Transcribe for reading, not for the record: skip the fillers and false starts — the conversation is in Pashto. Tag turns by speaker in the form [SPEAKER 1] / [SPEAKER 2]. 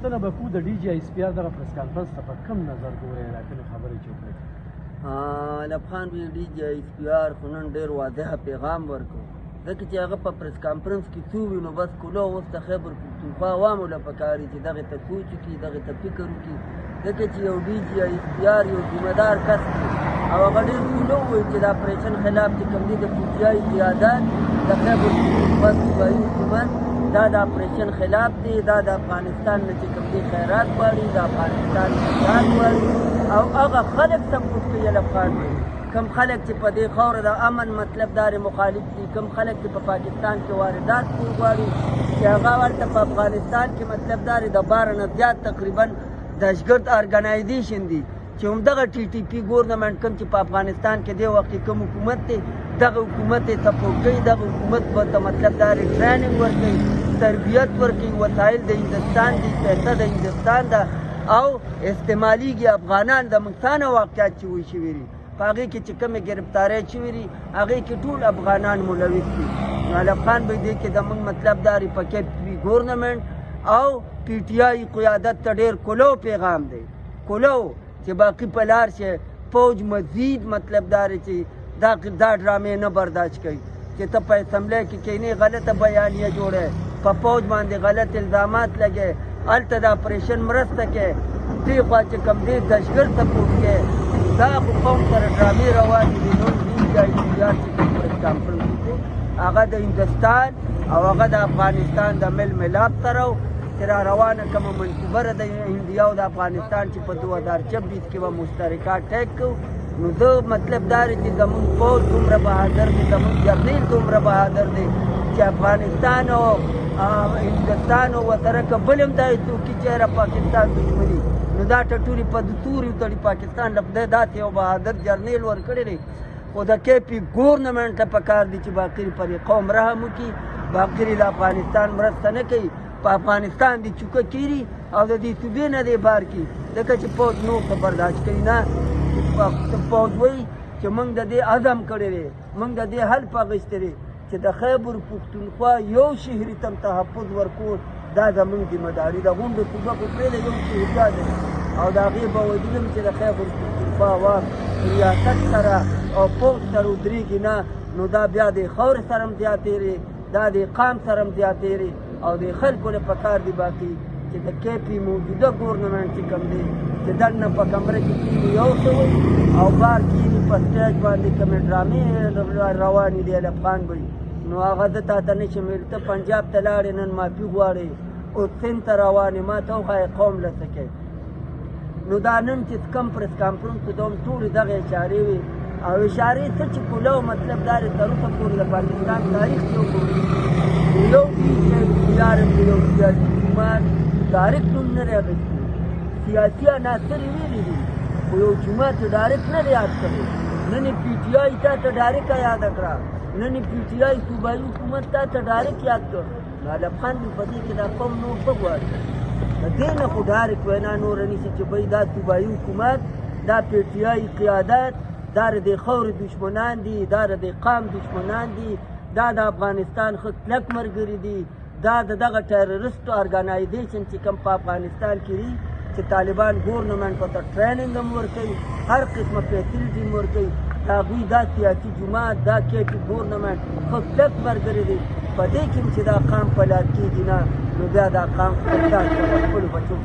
[SPEAKER 1] پوښتنه به کوو د ډي جي ایس پي آر دغه پریس کانفرنس ته په کوم نظر ګورئ دا کومې خبرې چې وکړې
[SPEAKER 2] علب خان وی ډي جي ایس پي آر خو نن ډېر واضحه پیغام ورکړو ځکه چې هغه په پریس کانفرنس کې څه ووي نو بس کولو اوس د خیبر پښتونخوا عوامو له پکار دي چې دغې ته سوچ وکړي دغې ته فکر وکړي ځکه چې یو ډي جي ایس پي آر یو ذمه دار کس دی او هغه ډېر کولو وویل چې د اپریشن خلاف چې کوم دي د پي ټي آی قیادت د خیبر پښتونخوا صوبایي حکومت دا د اپریشن خلاف دی دا د افغانستان نه چې کوم دي خیرات غواړي د افغانستان نجات غواړي او هغه خلک سپورټ کوي علب خان دی کم خلک چې په دې خاوره د امن مطلب دار مخالف دي کم خلک چې په پاکستان کې واردات کوي غواړي چې هغه ورته په افغانستان کې مطلب دار د 12 نه زیات تقریبا دهشتګرد ارګنایزیشن دي چې همدغه ټي ټي پي ګورنمنټ کوم چې په افغانستان کې دی وخت کوم حکومت دی دغه حکومت یې سپورټ کوي دغه حکومت ته مطلب دار ټریننګ ورکوي تربیت ورکوي وسایل د هندوستان دي پیسه د هندوستان ده او استعمالیږي افغانان د مکتانه واقعیت چې وی شوي دي په هغې کې چې کومې ګرفتارۍ شوي دي هغې کې ټول افغانان ملوث دي نو علب خان به دې کې زموږ مطلب داري په کې ګورنمنټ او پی ټي آی قیادت ته ډېر کلو پیغام دی کلو چې باقي په لار شي فوج مزید مطلب داري چې دا ډرامې نه برداشت کوي چې ته په اسمبلی کې کینې غلطه بیانیه جوړه په فوج باندې غلط الزامات لګې هلته د اپریشن مرسته کې دې خوا چې کوم دې دهشتګرد سپورټ کې دا خو قوم سره ډرامې روانې دي نور ډي جي آی پي آر چې کوم پریس کانفرنس دی هغه د هندوستان او هغه د افغانستان د مل ملاب سره چې را روانه کومه منصوبه ده د انډیا او د افغانستان چې په 2026 کې به مشترکه ټیک کوو نو ده مطلب دا دی چې زموږ فوج دومره بهادر دی زموږ جرنیل دومره بهادر دی چې افغانستان او هندوستان او ورسره که بل هم داسې څوکي چېره پاکستان دښمني نو دا ټټوري په توري تړي پاکستان له خدای داسې یو بهادر جرنیل ورکړی دی خو د کې پي ګورنمنټ ته پکار دي چې باقي پر قوم رحم وکړي باقي د افغانستان مرسته نه کوي په افغانستان دي چوکه کیري او د دې صوبې نه دی بار کړي ځکه چې فوج نو څه برداشت کوي نه فوج وایي چې موږ د دې عزم کړی دی موږ د دې حلف اخیستی دی چې د خیبر پښتونخوا یو شهري تم تحفظ ورکول دا زموږ ذمهداري ده غونډه صوبه خو پرېږده یو شهریا دی او د هغې باوجود هم چې د خیبر پښتونخوا عوام ریاست سره او فوج سره ودرېږي نه نو دا بیا د خاورې سره هم زیاتېري دا د قام سره هم زیاتېري او د خلکو له پکار دي باقي چې د کې پي موجوده ګورنمنټ چې کوم دی چې دننه په کمره کې کیني یو څه وایي او بار کیني په سټیج باندې کومې ډرامې روانې دي علب خان به نو هغه زه تا ته نشم ویل ته پنجاب ته لاړې نن معافي غواړې او سند ته روانې ما ته وښایې قوم له څه کوي نو دا نن چې کوم پریس کانفرنس ته هم ټولې دغه اشارې وي او اشارې څه چې کولو مطلب دا دی تر اوسه پورې د پاکستان تاریخ کې وګورو یو یار یو سیاسي جومات ډایرکټ نوم نه دی اخیستی سیاسي عناصر یې ویلي دي خو یو جومات یې ډایرکټ نه دی یاد کړی نن یې پي ټي آی تا ته ډایرکټ یاده کړه نن یې پي ټي آی صوبایي حکومت تا ته ډایرکټ یاد کړ نو علب خان مې په دې کې دا قوم نور څه غواړي د دې نه خو ډایرکټ وینا نوره نیسي چې بهی دا صوبایي حکومت دا پي ټي آی قیادت دا د خاورې دشمنان دي دا د قام دشمنان دي دا د افغانستان ښه کلک ملګري دي دا د دغه ټیرریسټو ارګنایزیشن چې کوم په افغانستان کې دي چې طالبان ګورنمنټ ورته ټریننګ هم ورکوي هر قسمه فیسیلیټي هم ورکوي د هغوی دا سیاسي جومات دا کې پي ګورنمنټ ښه کلک ملګري دي په دې کې چې دا قام په لار کېږي نه نو بیا دا قام خپل خپلو بچو